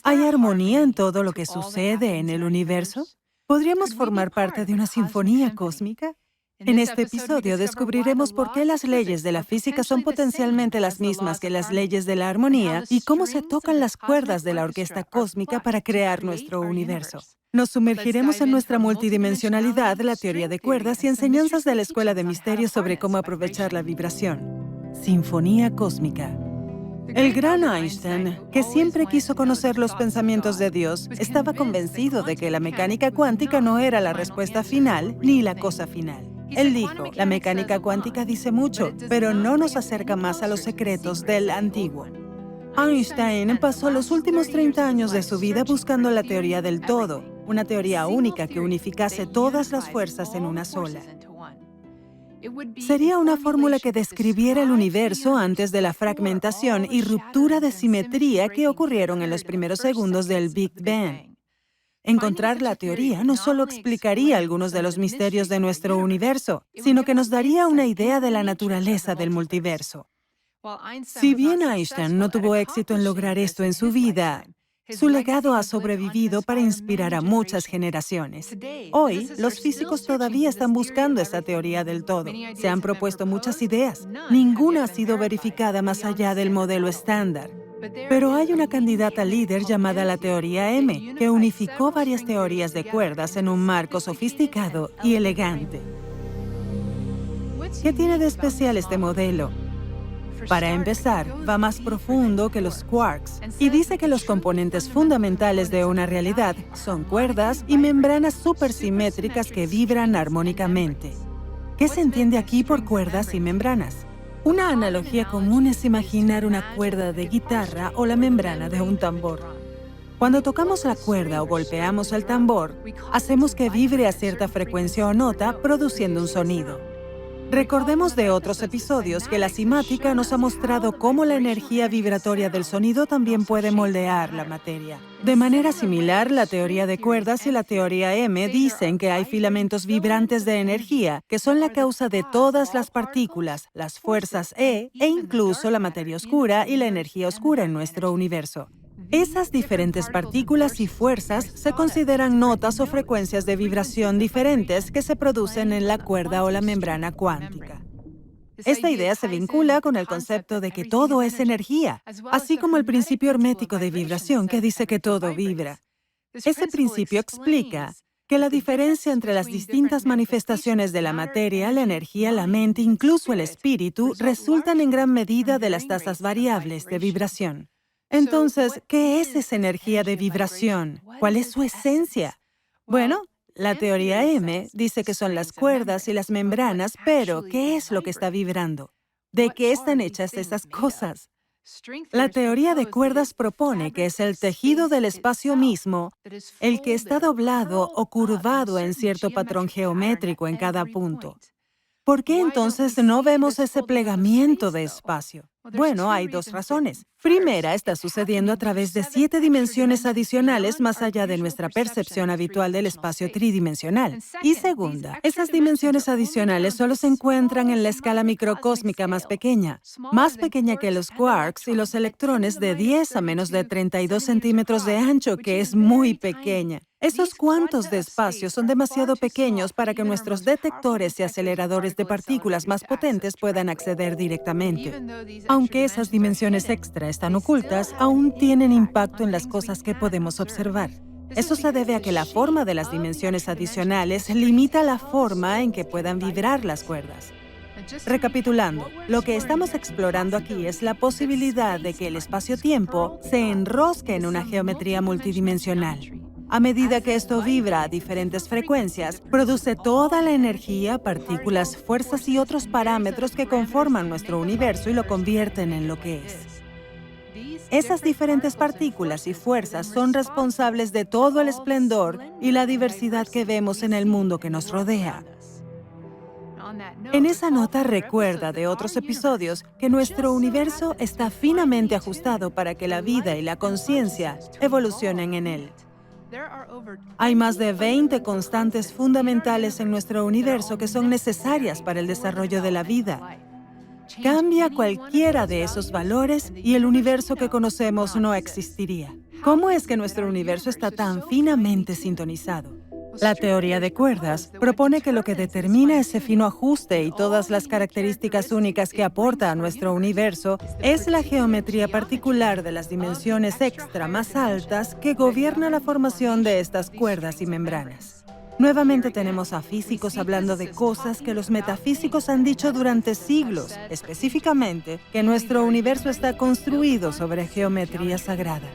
¿Hay armonía en todo lo que sucede en el universo? ¿Podríamos formar parte de una sinfonía cósmica? En este episodio descubriremos por qué las leyes de la física son potencialmente las mismas que las leyes de la armonía y cómo se tocan las cuerdas de la orquesta cósmica para crear nuestro universo. Nos sumergiremos en nuestra multidimensionalidad, la teoría de cuerdas y enseñanzas de la Escuela de Misterios sobre cómo aprovechar la vibración. Sinfonía cósmica. El gran Einstein, que siempre quiso conocer los pensamientos de Dios, estaba convencido de que la mecánica cuántica no era la respuesta final ni la cosa final. Él dijo, la mecánica cuántica dice mucho, pero no nos acerca más a los secretos del antiguo. Einstein pasó los últimos 30 años de su vida buscando la teoría del todo, una teoría única que unificase todas las fuerzas en una sola. Sería una fórmula que describiera el universo antes de la fragmentación y ruptura de simetría que ocurrieron en los primeros segundos del Big Bang. Encontrar la teoría no solo explicaría algunos de los misterios de nuestro universo, sino que nos daría una idea de la naturaleza del multiverso. Si bien Einstein no tuvo éxito en lograr esto en su vida, su legado ha sobrevivido para inspirar a muchas generaciones. Hoy, los físicos todavía están buscando esa teoría del todo. Se han propuesto muchas ideas. Ninguna ha sido verificada más allá del modelo estándar. Pero hay una candidata líder llamada la teoría M, que unificó varias teorías de cuerdas en un marco sofisticado y elegante. ¿Qué tiene de especial este modelo? Para empezar, va más profundo que los quarks y dice que los componentes fundamentales de una realidad son cuerdas y membranas supersimétricas que vibran armónicamente. ¿Qué se entiende aquí por cuerdas y membranas? Una analogía común es imaginar una cuerda de guitarra o la membrana de un tambor. Cuando tocamos la cuerda o golpeamos el tambor, hacemos que vibre a cierta frecuencia o nota, produciendo un sonido. Recordemos de otros episodios que la cimática nos ha mostrado cómo la energía vibratoria del sonido también puede moldear la materia. De manera similar, la teoría de cuerdas y la teoría M dicen que hay filamentos vibrantes de energía que son la causa de todas las partículas, las fuerzas E e incluso la materia oscura y la energía oscura en nuestro universo. Esas diferentes partículas y fuerzas se consideran notas o frecuencias de vibración diferentes que se producen en la cuerda o la membrana cuántica. Esta idea se vincula con el concepto de que todo es energía, así como el principio hermético de vibración que dice que todo vibra. Ese principio explica que la diferencia entre las distintas manifestaciones de la materia, la energía, la mente, incluso el espíritu, resultan en gran medida de las tasas variables de vibración. Entonces, ¿qué es esa energía de vibración? ¿Cuál es su esencia? Bueno, la teoría M dice que son las cuerdas y las membranas, pero ¿qué es lo que está vibrando? ¿De qué están hechas esas cosas? La teoría de cuerdas propone que es el tejido del espacio mismo, el que está doblado o curvado en cierto patrón geométrico en cada punto. ¿Por qué entonces no vemos ese plegamiento de espacio? Bueno, hay dos razones. Primera, está sucediendo a través de 7 dimensiones adicionales más allá de nuestra percepción habitual del espacio tridimensional. Y segunda, esas dimensiones adicionales solo se encuentran en la escala microcósmica más pequeña que los quarks y los electrones de 10 a menos de 32 centímetros de ancho, que es muy pequeña. Esos cuantos de espacio son demasiado pequeños para que nuestros detectores y aceleradores de partículas más potentes puedan acceder directamente. Aunque esas dimensiones extra están ocultas, aún tienen impacto en las cosas que podemos observar. Eso se debe a que la forma de las dimensiones adicionales limita la forma en que puedan vibrar las cuerdas. Recapitulando, lo que estamos explorando aquí es la posibilidad de que el espacio-tiempo se enrosque en una geometría multidimensional. A medida que esto vibra a diferentes frecuencias, produce toda la energía, partículas, fuerzas y otros parámetros que conforman nuestro universo y lo convierten en lo que es. Esas diferentes partículas y fuerzas son responsables de todo el esplendor y la diversidad que vemos en el mundo que nos rodea. En esa nota recuerda de otros episodios que nuestro universo está finamente ajustado para que la vida y la conciencia evolucionen en él. Hay más de 20 constantes fundamentales en nuestro universo que son necesarias para el desarrollo de la vida. Cambia cualquiera de esos valores y el universo que conocemos no existiría. ¿Cómo es que nuestro universo está tan finamente sintonizado? La teoría de cuerdas propone que lo que determina ese fino ajuste y todas las características únicas que aporta a nuestro universo es la geometría particular de las dimensiones extra más altas que gobierna la formación de estas cuerdas y membranas. Nuevamente tenemos a físicos hablando de cosas que los metafísicos han dicho durante siglos, específicamente que nuestro universo está construido sobre geometría sagrada.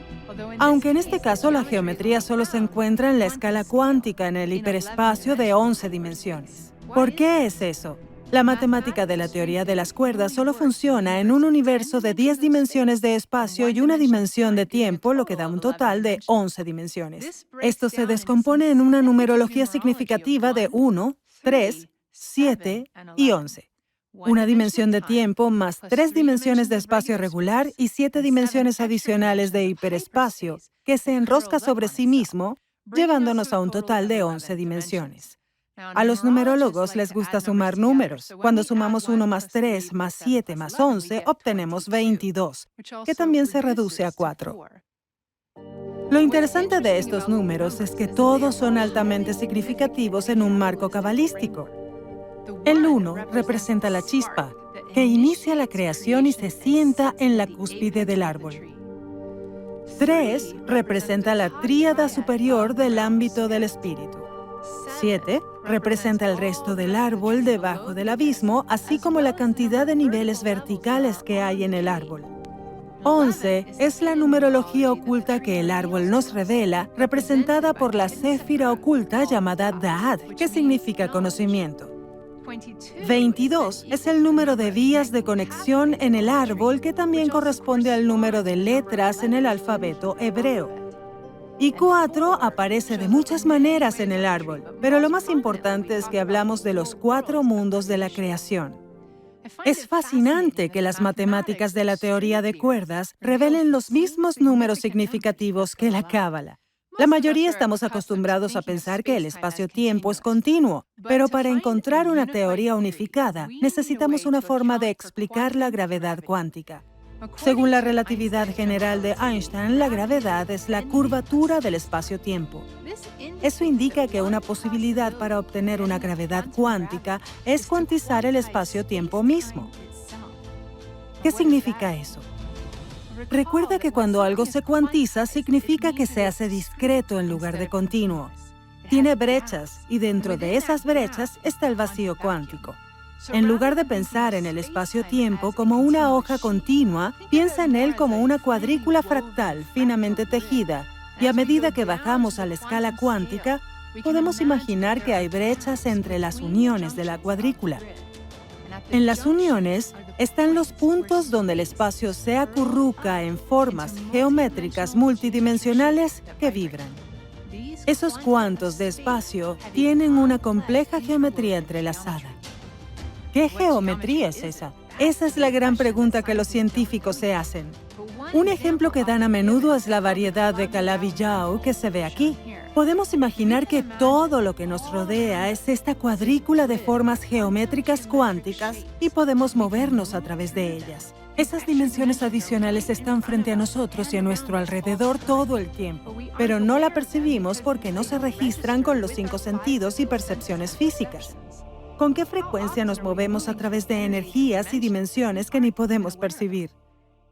Aunque en este caso la geometría solo se encuentra en la escala cuántica en el hiperespacio de 11 dimensiones. ¿Por qué es eso? La matemática de la teoría de las cuerdas solo funciona en un universo de 10 dimensiones de espacio y una dimensión de tiempo, lo que da un total de 11 dimensiones. Esto se descompone en una numerología significativa de 1, 3, 7 y 11. Una dimensión de tiempo más 3 dimensiones de espacio regular y 7 dimensiones adicionales de hiperespacio, que se enrosca sobre sí mismo, llevándonos a un total de 11 dimensiones. A los numerólogos les gusta sumar números. Cuando sumamos 1 más 3 más 7 más 11, obtenemos 22, que también se reduce a 4. Lo interesante de estos números es que todos son altamente significativos en un marco cabalístico. El 1 representa la chispa, que inicia la creación y se sienta en la cúspide del árbol. 3 representa la tríada superior del ámbito del espíritu. 7 representa el resto del árbol debajo del abismo, así como la cantidad de niveles verticales que hay en el árbol. 11 es la numerología oculta que el árbol nos revela, representada por la céfira oculta llamada Da'at, que significa conocimiento. 22 es el número de vías de conexión en el árbol, que también corresponde al número de letras en el alfabeto hebreo. Y 4 aparece de muchas maneras en el árbol, pero lo más importante es que hablamos de los 4 mundos de la creación. Es fascinante que las matemáticas de la teoría de cuerdas revelen los mismos números significativos que la cábala. La mayoría estamos acostumbrados a pensar que el espacio-tiempo es continuo, pero para encontrar una teoría unificada, necesitamos una forma de explicar la gravedad cuántica. Según la relatividad general de Einstein, la gravedad es la curvatura del espacio-tiempo. Eso indica que una posibilidad para obtener una gravedad cuántica es cuantizar el espacio-tiempo mismo. ¿Qué significa eso? Recuerda que cuando algo se cuantiza, significa que se hace discreto en lugar de continuo. Tiene brechas, y dentro de esas brechas está el vacío cuántico. En lugar de pensar en el espacio-tiempo como una hoja continua, piensa en él como una cuadrícula fractal finamente tejida, y a medida que bajamos a la escala cuántica, podemos imaginar que hay brechas entre las uniones de la cuadrícula. En las uniones están los puntos donde el espacio se acurruca en formas geométricas multidimensionales que vibran. Esos cuantos de espacio tienen una compleja geometría entrelazada. ¿Qué geometría es esa? Esa es la gran pregunta que los científicos se hacen. Un ejemplo que dan a menudo es la variedad de Calabi-Yau que se ve aquí. Podemos imaginar que todo lo que nos rodea es esta cuadrícula de formas geométricas cuánticas y podemos movernos a través de ellas. Esas dimensiones adicionales están frente a nosotros y a nuestro alrededor todo el tiempo, pero no la percibimos porque no se registran con los 5 sentidos y percepciones físicas. ¿Con qué frecuencia nos movemos a través de energías y dimensiones que ni podemos percibir?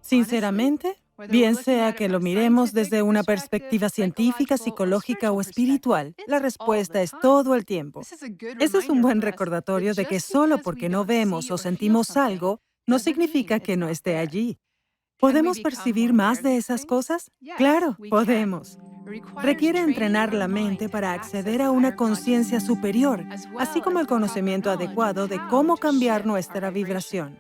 Sinceramente, bien sea que lo miremos desde una perspectiva científica, psicológica o espiritual, la respuesta es todo el tiempo. Ese es un buen recordatorio de que solo porque no vemos o sentimos algo, no significa que no esté allí. ¿Podemos percibir más de esas cosas? Claro, podemos. Requiere entrenar la mente para acceder a una conciencia superior, así como el conocimiento adecuado de cómo cambiar nuestra vibración.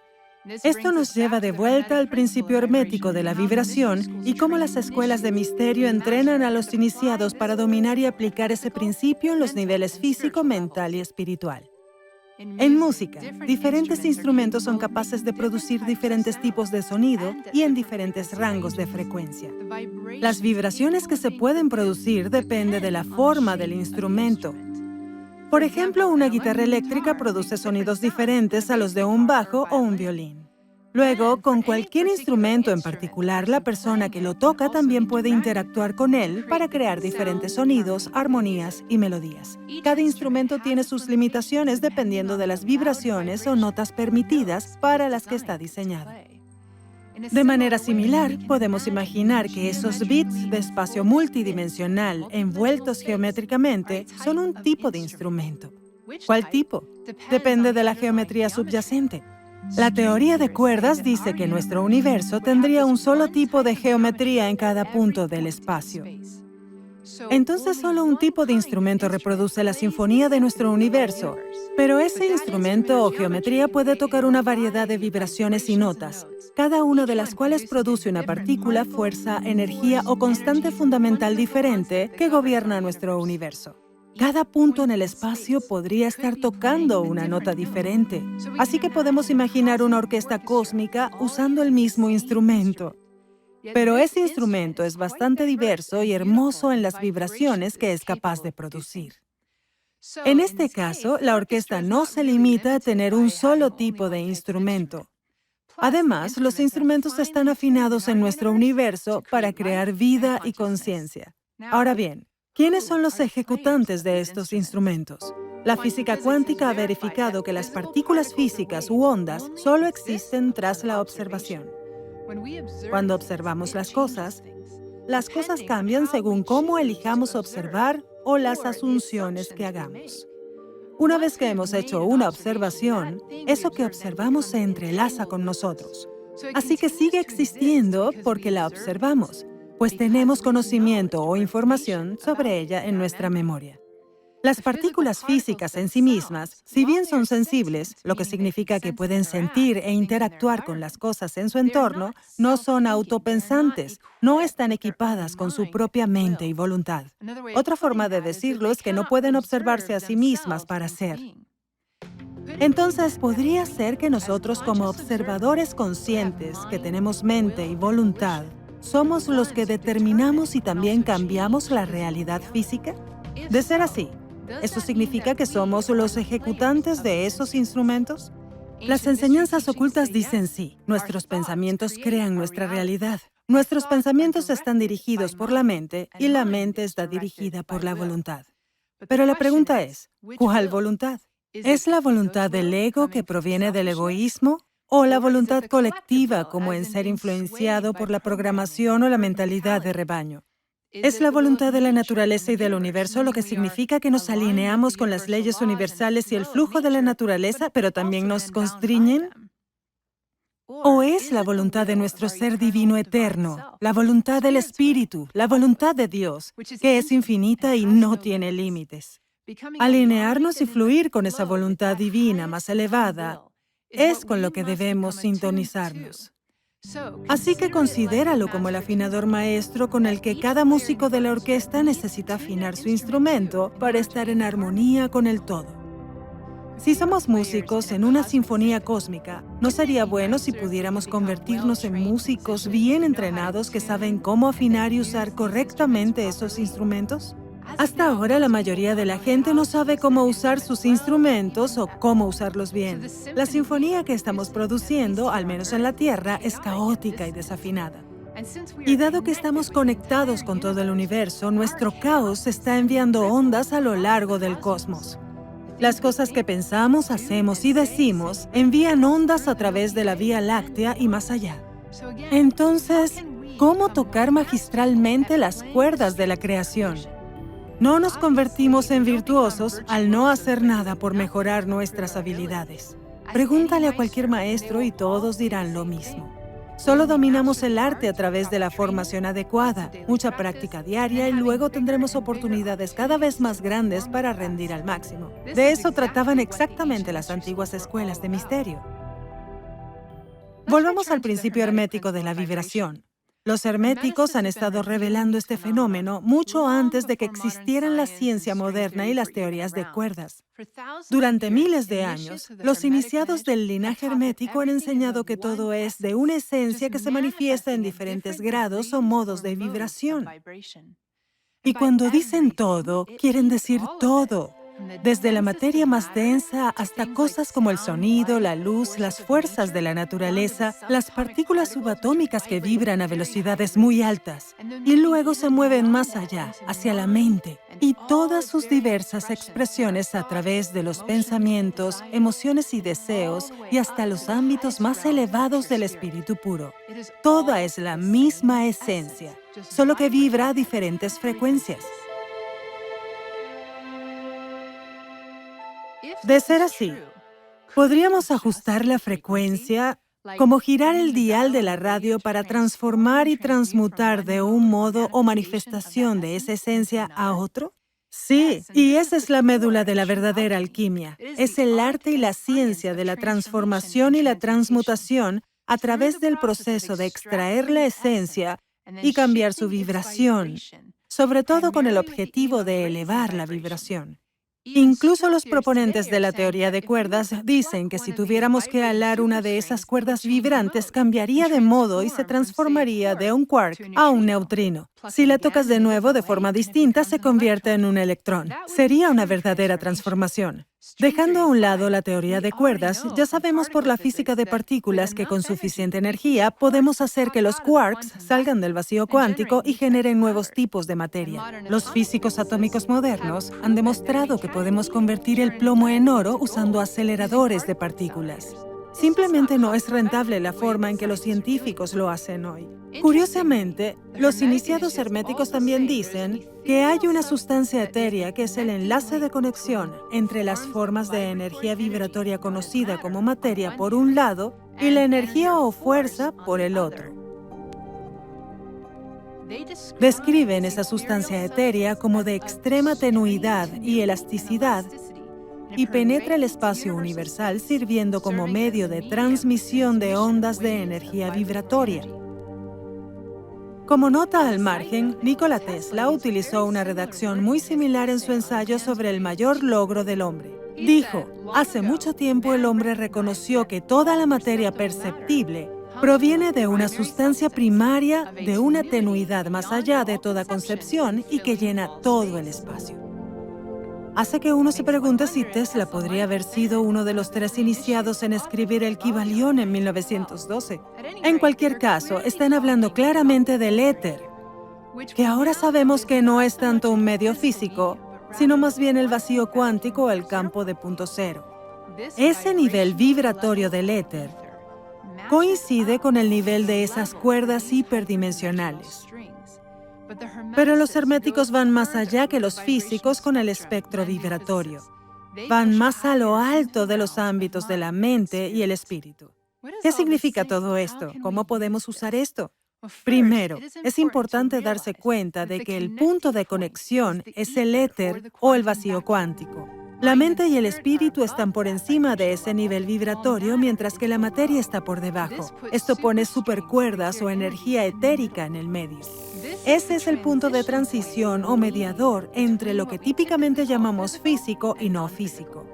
Esto nos lleva de vuelta al principio hermético de la vibración y cómo las escuelas de misterio entrenan a los iniciados para dominar y aplicar ese principio en los niveles físico, mental y espiritual. En música, diferentes instrumentos son capaces de producir diferentes tipos de sonido y en diferentes rangos de frecuencia. Las vibraciones que se pueden producir dependen de la forma del instrumento. Por ejemplo, una guitarra eléctrica produce sonidos diferentes a los de un bajo o un violín. Luego, con cualquier instrumento en particular, la persona que lo toca también puede interactuar con él para crear diferentes sonidos, armonías y melodías. Cada instrumento tiene sus limitaciones dependiendo de las vibraciones o notas permitidas para las que está diseñado. De manera similar, podemos imaginar que esos bits de espacio multidimensional envueltos geométricamente son un tipo de instrumento. ¿Cuál tipo? Depende de la geometría subyacente. La teoría de cuerdas dice que nuestro universo tendría un solo tipo de geometría en cada punto del espacio. Entonces, solo un tipo de instrumento reproduce la sinfonía de nuestro universo, pero ese instrumento o geometría puede tocar una variedad de vibraciones y notas, cada una de las cuales produce una partícula, fuerza, energía o constante fundamental diferente que gobierna nuestro universo. Cada punto en el espacio podría estar tocando una nota diferente, así que podemos imaginar una orquesta cósmica usando el mismo instrumento. Pero ese instrumento es bastante diverso y hermoso en las vibraciones que es capaz de producir. En este caso, la orquesta no se limita a tener un solo tipo de instrumento. Además, los instrumentos están afinados en nuestro universo para crear vida y conciencia. Ahora bien, ¿quiénes son los ejecutantes de estos instrumentos? La física cuántica ha verificado que las partículas físicas u ondas solo existen tras la observación. Cuando observamos las cosas cambian según cómo elijamos observar o las asunciones que hagamos. Una vez que hemos hecho una observación, eso que observamos se entrelaza con nosotros. Así que sigue existiendo porque la observamos, pues tenemos conocimiento o información sobre ella en nuestra memoria. Las partículas físicas en sí mismas, si bien son sensibles, lo que significa que pueden sentir e interactuar con las cosas en su entorno, no son autopensantes, no están equipadas con su propia mente y voluntad. Otra forma de decirlo es que no pueden observarse a sí mismas para ser. Entonces, podría ser que nosotros como observadores conscientes, que tenemos mente y voluntad, somos los que determinamos y también cambiamos la realidad física. De ser así, ¿eso significa que somos los ejecutantes de esos instrumentos? Las enseñanzas ocultas dicen sí. Nuestros pensamientos crean nuestra realidad. Nuestros pensamientos están dirigidos por la mente y la mente está dirigida por la voluntad. Pero la pregunta es, ¿cuál voluntad? ¿Es la voluntad del ego que proviene del egoísmo? ¿O la voluntad colectiva como en ser influenciado por la programación o la mentalidad de rebaño? ¿Es la voluntad de la naturaleza y del universo lo que significa que nos alineamos con las leyes universales y el flujo de la naturaleza, pero también nos constriñen? ¿O es la voluntad de nuestro ser divino eterno, la voluntad del Espíritu, la voluntad de Dios, que es infinita y no tiene límites? Alinearnos y fluir con esa voluntad divina más elevada es con lo que debemos sintonizarnos. Así que considéralo como el afinador maestro con el que cada músico de la orquesta necesita afinar su instrumento para estar en armonía con el todo. Si somos músicos en una sinfonía cósmica, ¿no sería bueno si pudiéramos convertirnos en músicos bien entrenados que saben cómo afinar y usar correctamente esos instrumentos? Hasta ahora, la mayoría de la gente no sabe cómo usar sus instrumentos o cómo usarlos bien. La sinfonía que estamos produciendo, al menos en la Tierra, es caótica y desafinada. Y dado que estamos conectados con todo el universo, nuestro caos está enviando ondas a lo largo del cosmos. Las cosas que pensamos, hacemos y decimos envían ondas a través de la Vía Láctea y más allá. Entonces, ¿cómo tocar magistralmente las cuerdas de la creación? No nos convertimos en virtuosos al no hacer nada por mejorar nuestras habilidades. Pregúntale a cualquier maestro y todos dirán lo mismo. Solo dominamos el arte a través de la formación adecuada, mucha práctica diaria y luego tendremos oportunidades cada vez más grandes para rendir al máximo. De eso trataban exactamente las antiguas escuelas de misterio. Volvamos al principio hermético de la vibración. Los herméticos han estado revelando este fenómeno mucho antes de que existieran la ciencia moderna y las teorías de cuerdas. Durante miles de años, los iniciados del linaje hermético han enseñado que todo es de una esencia que se manifiesta en diferentes grados o modos de vibración. Y cuando dicen todo, quieren decir todo. Desde la materia más densa hasta cosas como el sonido, la luz, las fuerzas de la naturaleza, las partículas subatómicas que vibran a velocidades muy altas y luego se mueven más allá, hacia la mente, y todas sus diversas expresiones a través de los pensamientos, emociones y deseos y hasta los ámbitos más elevados del espíritu puro. Toda es la misma esencia, solo que vibra a diferentes frecuencias. De ser así, podríamos ajustar la frecuencia, como girar el dial de la radio para transformar y transmutar de un modo o manifestación de esa esencia a otro. Sí, y esa es la médula de la verdadera alquimia. Es el arte y la ciencia de la transformación y la transmutación a través del proceso de extraer la esencia y cambiar su vibración, sobre todo con el objetivo de elevar la vibración. Incluso los proponentes de la teoría de cuerdas dicen que si tuviéramos que alar una de esas cuerdas vibrantes, cambiaría de modo y se transformaría de un quark a un neutrino. Si la tocas de nuevo de forma distinta, se convierte en un electrón. Sería una verdadera transformación. Dejando a un lado la teoría de cuerdas, ya sabemos por la física de partículas que con suficiente energía podemos hacer que los quarks salgan del vacío cuántico y generen nuevos tipos de materia. Los físicos atómicos modernos han demostrado que podemos convertir el plomo en oro usando aceleradores de partículas. Simplemente no es rentable la forma en que los científicos lo hacen hoy. Curiosamente, los iniciados herméticos también dicen que hay una sustancia etérea que es el enlace de conexión entre las formas de energía vibratoria conocida como materia por un lado y la energía o fuerza por el otro. Describen esa sustancia etérea como de extrema tenuidad y elasticidad y penetra el espacio universal sirviendo como medio de transmisión de ondas de energía vibratoria. Como nota al margen, Nikola Tesla utilizó una redacción muy similar en su ensayo sobre el mayor logro del hombre. Dijo, hace mucho tiempo el hombre reconoció que toda la materia perceptible proviene de una sustancia primaria de una tenuidad más allá de toda concepción y que llena todo el espacio. Hace que uno se pregunte si Tesla podría haber sido uno de los 3 iniciados en escribir el Kybalión en 1912. En cualquier caso, están hablando claramente del éter, que ahora sabemos que no es tanto un medio físico, sino más bien el vacío cuántico o el campo de punto cero. Ese nivel vibratorio del éter coincide con el nivel de esas cuerdas hiperdimensionales. Pero los herméticos van más allá que los físicos con el espectro vibratorio. Van más a lo alto de los ámbitos de la mente y el espíritu. ¿Qué significa todo esto? ¿Cómo podemos usar esto? Primero, es importante darse cuenta de que el punto de conexión es el éter o el vacío cuántico. La mente y el espíritu están por encima de ese nivel vibratorio, mientras que la materia está por debajo. Esto pone supercuerdas o energía etérica en el medio. Ese es el punto de transición o mediador entre lo que típicamente llamamos físico y no físico.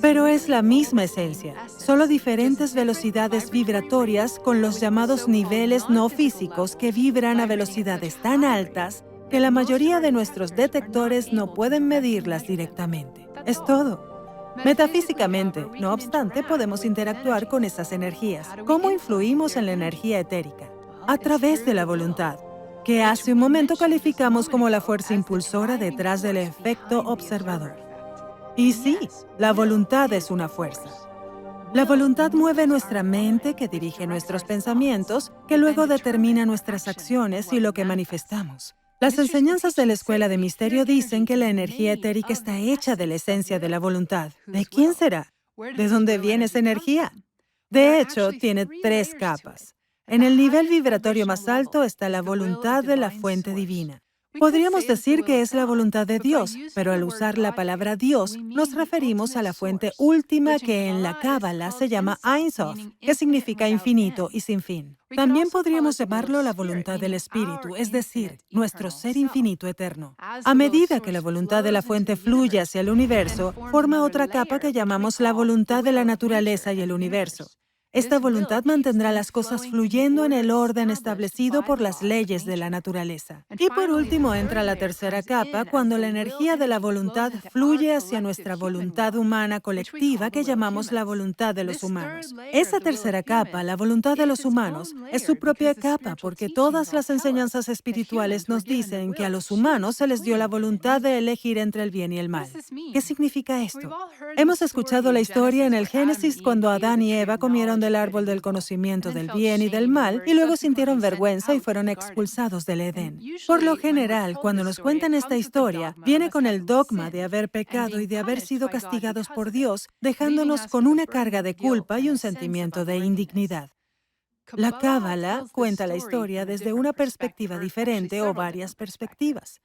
Pero es la misma esencia, solo diferentes velocidades vibratorias con los llamados niveles no físicos que vibran a velocidades tan altas que la mayoría de nuestros detectores no pueden medirlas directamente. Es todo. Metafísicamente, no obstante, podemos interactuar con esas energías. ¿Cómo influimos en la energía etérica? A través de la voluntad, que hace un momento calificamos como la fuerza impulsora detrás del efecto observador. Y sí, la voluntad es una fuerza. La voluntad mueve nuestra mente, que dirige nuestros pensamientos, que luego determina nuestras acciones y lo que manifestamos. Las enseñanzas de la Escuela de Misterio dicen que la energía etérica está hecha de la esencia de la voluntad. ¿De quién será? ¿De dónde viene esa energía? De hecho, tiene 3 capas. En el nivel vibratorio más alto está la voluntad de la fuente divina. Podríamos decir que es la voluntad de Dios, pero al usar la palabra Dios, nos referimos a la fuente última que en la Cábala se llama Ein Sof, que significa infinito y sin fin. También podríamos llamarlo la voluntad del Espíritu, es decir, nuestro ser infinito eterno. A medida que la voluntad de la fuente fluye hacia el universo, forma otra capa que llamamos la voluntad de la naturaleza y el universo. Esta voluntad mantendrá las cosas fluyendo en el orden establecido por las leyes de la naturaleza. Y por último entra la tercera capa, cuando la energía de la voluntad fluye hacia nuestra voluntad humana colectiva que llamamos la voluntad de los humanos. Esa tercera capa, la voluntad de los humanos, es su propia capa porque todas las enseñanzas espirituales nos dicen que a los humanos se les dio la voluntad de elegir entre el bien y el mal. ¿Qué significa esto? Hemos escuchado la historia en el Génesis cuando Adán y Eva comieron del árbol del conocimiento del bien y del mal y luego sintieron vergüenza y fueron expulsados del Edén. Por lo general, cuando nos cuentan esta historia, viene con el dogma de haber pecado y de haber sido castigados por Dios, dejándonos con una carga de culpa y un sentimiento de indignidad. La Cábala cuenta la historia desde una perspectiva diferente o varias perspectivas.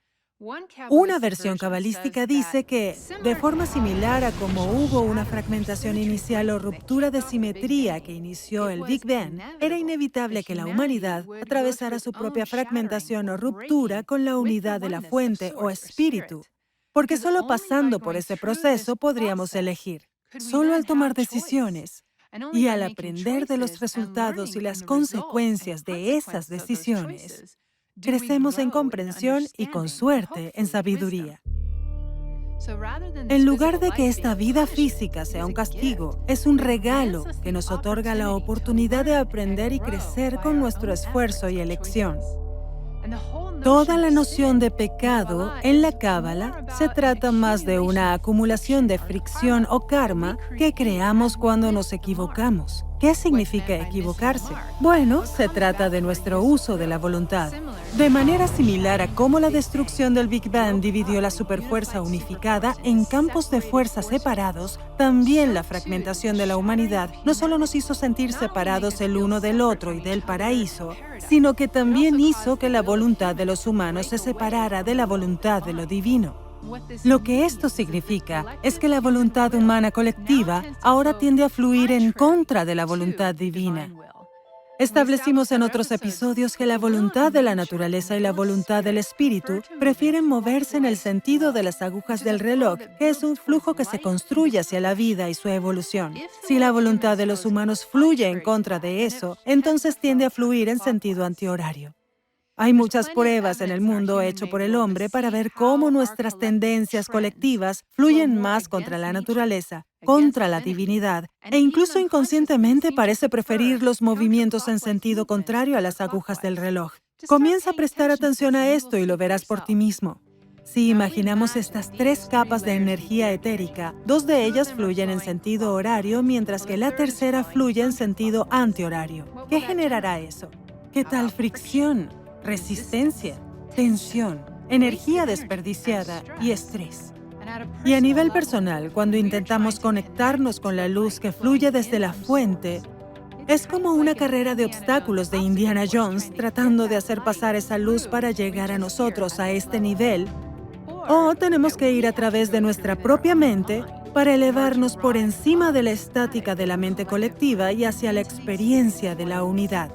Una versión cabalística dice que, de forma similar a como hubo una fragmentación inicial o ruptura de simetría que inició el Big Bang, era inevitable que la humanidad atravesara su propia fragmentación o ruptura con la unidad de la fuente o espíritu, porque solo pasando por ese proceso podríamos elegir. Solo al tomar decisiones y al aprender de los resultados y las consecuencias de esas decisiones, crecemos en comprensión y, con suerte, en sabiduría. En lugar de que esta vida física sea un castigo, es un regalo que nos otorga la oportunidad de aprender y crecer con nuestro esfuerzo y elección. Toda la noción de pecado en la Cábala se trata más de una acumulación de fricción o karma que creamos cuando nos equivocamos. ¿Qué significa equivocarse? Bueno, se trata de nuestro uso de la voluntad. De manera similar a cómo la destrucción del Big Bang dividió la superfuerza unificada en campos de fuerza separados, también la fragmentación de la humanidad no solo nos hizo sentir separados el uno del otro y del paraíso, sino que también hizo que la voluntad de los humanos se separara de la voluntad de lo divino. Lo que esto significa es que la voluntad humana colectiva ahora tiende a fluir en contra de la voluntad divina. Establecimos en otros episodios que la voluntad de la naturaleza y la voluntad del espíritu prefieren moverse en el sentido de las agujas del reloj, que es un flujo que se construye hacia la vida y su evolución. Si la voluntad de los humanos fluye en contra de eso, entonces tiende a fluir en sentido antihorario. Hay muchas pruebas en el mundo hecho por el hombre para ver cómo nuestras tendencias colectivas fluyen más contra la naturaleza, contra la divinidad, e incluso inconscientemente parece preferir los movimientos en sentido contrario a las agujas del reloj. Comienza a prestar atención a esto y lo verás por ti mismo. Si imaginamos estas tres capas de energía etérica, dos de ellas fluyen en sentido horario, mientras que la tercera fluye en sentido antihorario. ¿Qué generará eso? ¿Qué tal fricción? Resistencia, tensión, energía desperdiciada y estrés. Y a nivel personal, cuando intentamos conectarnos con la luz que fluye desde la fuente, es como una carrera de obstáculos de Indiana Jones tratando de hacer pasar esa luz para llegar a nosotros a este nivel, o tenemos que ir a través de nuestra propia mente para elevarnos por encima de la estática de la mente colectiva y hacia la experiencia de la unidad.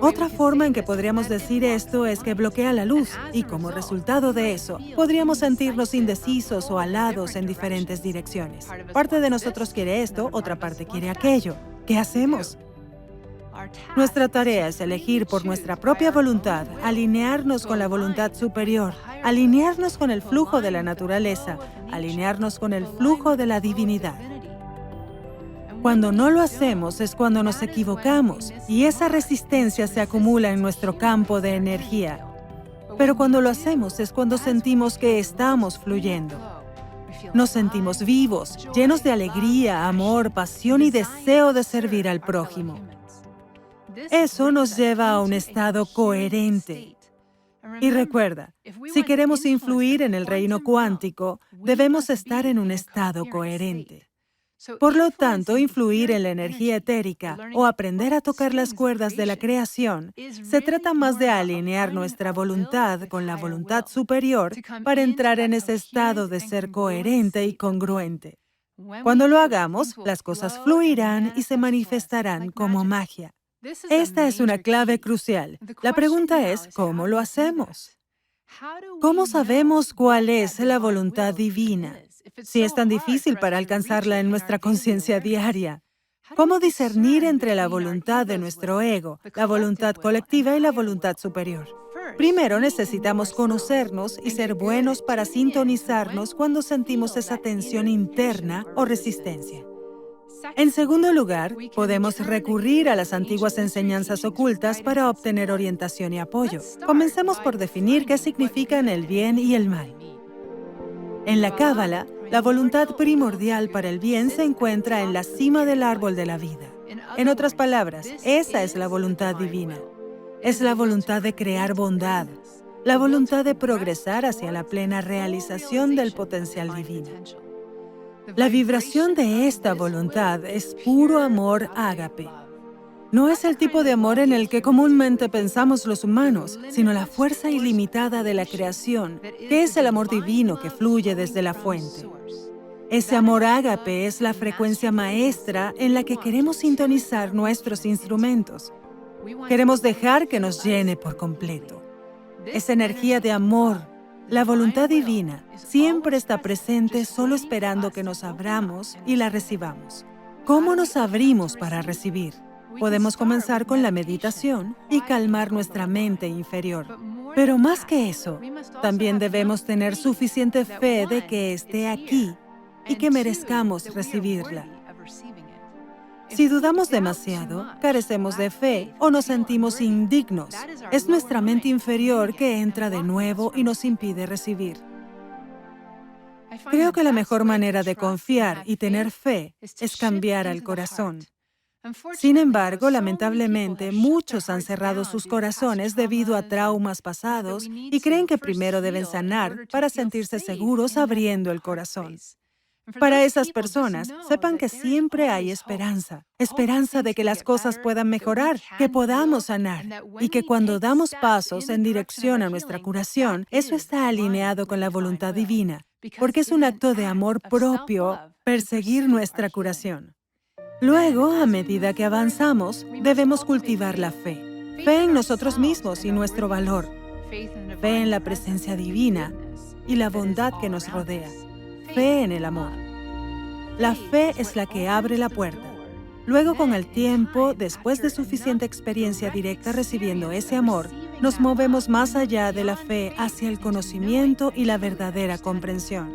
Otra forma en que podríamos decir esto es que bloquea la luz y, como resultado de eso, podríamos sentirnos indecisos o alados en diferentes direcciones. Parte de nosotros quiere esto, otra parte quiere aquello. ¿Qué hacemos? Nuestra tarea es elegir por nuestra propia voluntad, alinearnos con la voluntad superior, alinearnos con el flujo de la naturaleza, alinearnos con el flujo de la divinidad. Cuando no lo hacemos es cuando nos equivocamos y esa resistencia se acumula en nuestro campo de energía. Pero cuando lo hacemos es cuando sentimos que estamos fluyendo. Nos sentimos vivos, llenos de alegría, amor, pasión y deseo de servir al prójimo. Eso nos lleva a un estado coherente. Y recuerda, si queremos influir en el reino cuántico, debemos estar en un estado coherente. Por lo tanto, influir en la energía etérica o aprender a tocar las cuerdas de la creación se trata más de alinear nuestra voluntad con la voluntad superior para entrar en ese estado de ser coherente y congruente. Cuando lo hagamos, las cosas fluirán y se manifestarán como magia. Esta es una clave crucial. La pregunta es, ¿cómo lo hacemos? ¿Cómo sabemos cuál es la voluntad divina? Si es tan difícil para alcanzarla en nuestra conciencia diaria, ¿Cómo discernir entre la voluntad de nuestro ego, la voluntad colectiva y la voluntad superior? Primero necesitamos conocernos y ser buenos para sintonizarnos cuando sentimos esa tensión interna o resistencia. En segundo lugar, podemos recurrir a las antiguas enseñanzas ocultas para obtener orientación y apoyo. Comencemos por definir qué significan el bien y el mal. En la Cábala, la voluntad primordial para el bien se encuentra en la cima del árbol de la vida. En otras palabras, esa es la voluntad divina. Es la voluntad de crear bondad, la voluntad de progresar hacia la plena realización del potencial divino. La vibración de esta voluntad es puro amor ágape. No es el tipo de amor en el que comúnmente pensamos los humanos, sino la fuerza ilimitada de la creación, que es el amor divino que fluye desde la fuente. Ese amor ágape es la frecuencia maestra en la que queremos sintonizar nuestros instrumentos. Queremos dejar que nos llene por completo. Esa energía de amor, la voluntad divina, siempre está presente solo esperando que nos abramos y la recibamos. ¿Cómo nos abrimos para recibir? Podemos comenzar con la meditación y calmar nuestra mente inferior. Pero más que eso, también debemos tener suficiente fe de que esté aquí y que merezcamos recibirla. Si dudamos demasiado, carecemos de fe o nos sentimos indignos, es nuestra mente inferior que entra de nuevo y nos impide recibir. Creo que la mejor manera de confiar y tener fe es cambiar al corazón. Sin embargo, lamentablemente, muchos han cerrado sus corazones debido a traumas pasados y creen que primero deben sanar para sentirse seguros abriendo el corazón. Para esas personas, sepan que siempre hay esperanza, esperanza de que las cosas puedan mejorar, que podamos sanar, y que cuando damos pasos en dirección a nuestra curación, eso está alineado con la voluntad divina, porque es un acto de amor propio perseguir nuestra curación. Luego, a medida que avanzamos, debemos cultivar la fe. Fe en nosotros mismos y nuestro valor. Fe en la presencia divina y la bondad que nos rodea. Fe en el amor. La fe es la que abre la puerta. Luego, con el tiempo, después de suficiente experiencia directa recibiendo ese amor, nos movemos más allá de la fe hacia el conocimiento y la verdadera comprensión.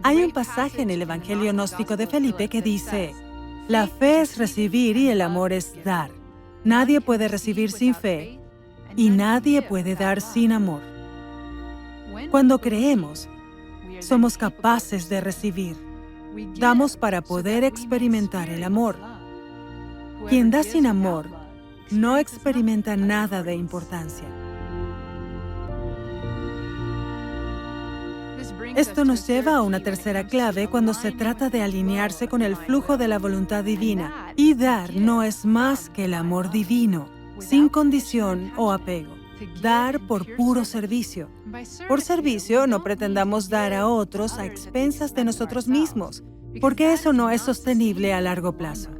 Hay un pasaje en el Evangelio gnóstico de Felipe que dice: la fe es recibir y el amor es dar. Nadie puede recibir sin fe y nadie puede dar sin amor. Cuando creemos, somos capaces de recibir. Damos para poder experimentar el amor. Quien da sin amor no experimenta nada de importancia. Esto nos lleva a una tercera clave cuando se trata de alinearse con el flujo de la voluntad divina. Y dar no es más que el amor divino, sin condición o apego. Dar por puro servicio. Por servicio no pretendamos dar a otros a expensas de nosotros mismos, porque eso no es sostenible a largo plazo.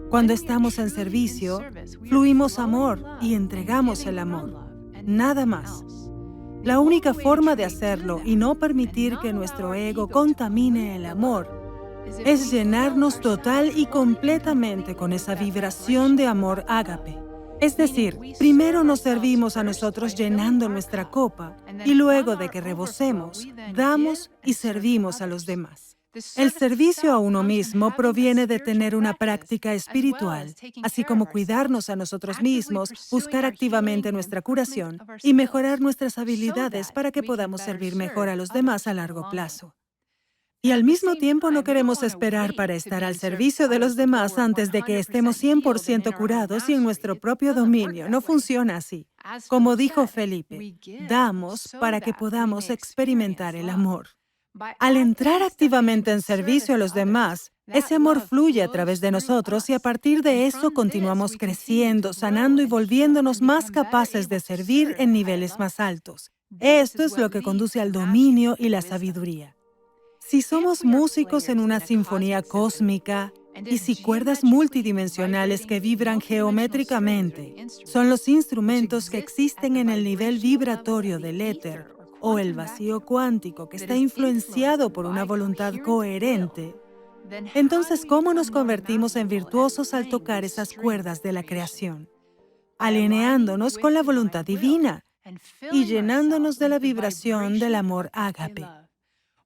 Cuando estamos en servicio, fluimos amor y entregamos el amor. Nada más. La única forma de hacerlo y no permitir que nuestro ego contamine el amor es llenarnos total y completamente con esa vibración de amor ágape. Es decir, primero nos servimos a nosotros llenando nuestra copa y luego de que rebosemos, damos y servimos a los demás. El servicio a uno mismo proviene de tener una práctica espiritual, así como cuidarnos a nosotros mismos, buscar activamente nuestra curación y mejorar nuestras habilidades para que podamos servir mejor a los demás a largo plazo. Y al mismo tiempo no queremos esperar para estar al servicio de los demás antes de que estemos 100% curados y en nuestro propio dominio. No funciona así. Como dijo Felipe, damos para que podamos experimentar el amor. Al entrar activamente en servicio a los demás, ese amor fluye a través de nosotros y a partir de eso continuamos creciendo, sanando y volviéndonos más capaces de servir en niveles más altos. Esto es lo que conduce al dominio y la sabiduría. Si somos músicos en una sinfonía cósmica y si cuerdas multidimensionales que vibran geométricamente son los instrumentos que existen en el nivel vibratorio del éter o el vacío cuántico que está influenciado por una voluntad coherente, Entonces, ¿cómo nos convertimos en virtuosos al tocar esas cuerdas de la creación? Alineándonos con la voluntad divina y llenándonos de la vibración del amor ágape.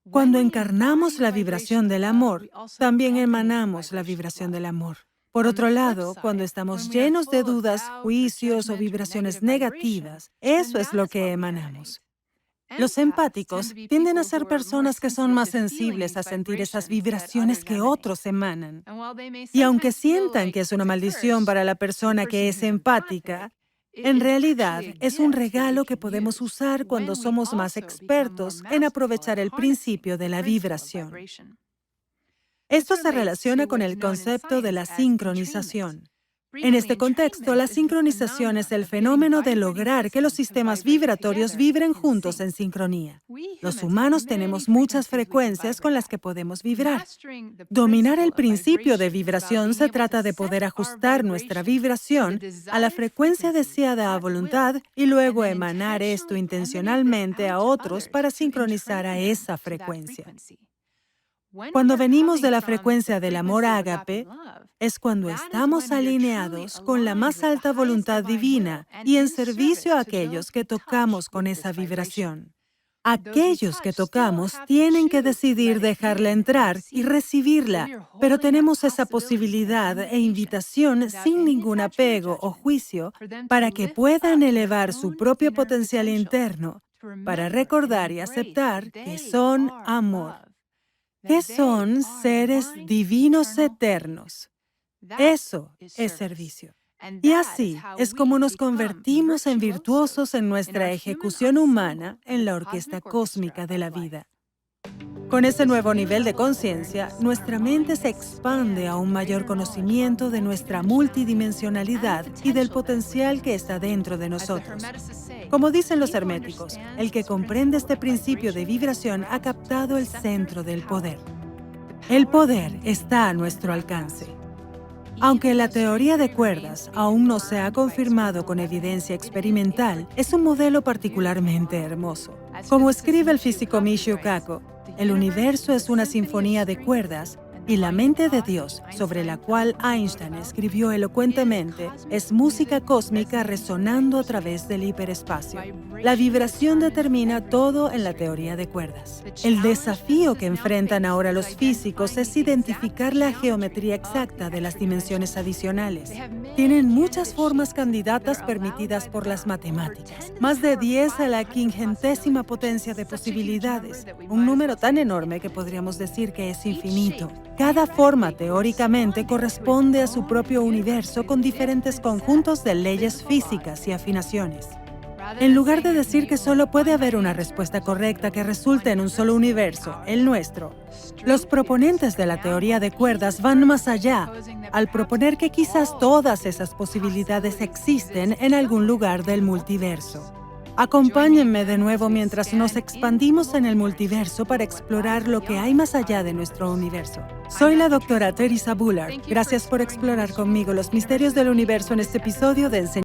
Cuando encarnamos la vibración del amor, también emanamos la vibración del amor. Por otro lado, cuando estamos llenos de dudas, juicios o vibraciones negativas, eso es lo que emanamos. Los empáticos tienden a ser personas que son más sensibles a sentir esas vibraciones que otros emanan. Y aunque sientan que es una maldición para la persona que es empática, en realidad es un regalo que podemos usar cuando somos más expertos en aprovechar el principio de la vibración. Esto se relaciona con el concepto de la sincronización. En este contexto, la sincronización es el fenómeno de lograr que los sistemas vibratorios vibren juntos en sincronía. Los humanos tenemos muchas frecuencias con las que podemos vibrar. Dominar el principio de vibración se trata de poder ajustar nuestra vibración a la frecuencia deseada a voluntad y luego emanar esto intencionalmente a otros para sincronizar a esa frecuencia. Cuando venimos de la frecuencia del amor ágape, es cuando estamos alineados con la más alta voluntad divina y en servicio a aquellos que tocamos con esa vibración. Aquellos que tocamos tienen que decidir dejarla entrar y recibirla, pero tenemos esa posibilidad e invitación sin ningún apego o juicio para que puedan elevar su propio potencial interno, para recordar y aceptar que son amor, que son seres divinos eternos. Eso es servicio. Y así es como nos convertimos en virtuosos en nuestra ejecución humana en la orquesta cósmica de la vida. Con ese nuevo nivel de conciencia, nuestra mente se expande a un mayor conocimiento de nuestra multidimensionalidad y del potencial que está dentro de nosotros. Como dicen los herméticos, el que comprende este principio de vibración ha captado el centro del poder. El poder está a nuestro alcance. Aunque la teoría de cuerdas aún no se ha confirmado con evidencia experimental, es un modelo particularmente hermoso. Como escribe el físico Michio Kaku, el universo es una sinfonía de cuerdas y la mente de Dios, sobre la cual Einstein escribió elocuentemente, es música cósmica resonando a través del hiperespacio. La vibración determina todo en la teoría de cuerdas. El desafío que enfrentan ahora los físicos es identificar la geometría exacta de las dimensiones adicionales. Tienen muchas formas candidatas permitidas por las matemáticas, más de 10 a la 500ª potencia de posibilidades, un número tan enorme que podríamos decir que es infinito. Cada forma, teóricamente, corresponde a su propio universo con diferentes conjuntos de leyes físicas y afinaciones. En lugar de decir que solo puede haber una respuesta correcta que resulte en un solo universo, el nuestro, los proponentes de la teoría de cuerdas van más allá, al proponer que quizás todas esas posibilidades existen en algún lugar del multiverso. Acompáñenme de nuevo mientras nos expandimos en el multiverso para explorar lo que hay más allá de nuestro universo. Soy la doctora Teresa Bullard. Gracias por explorar conmigo los misterios del universo en este episodio de Enseñanza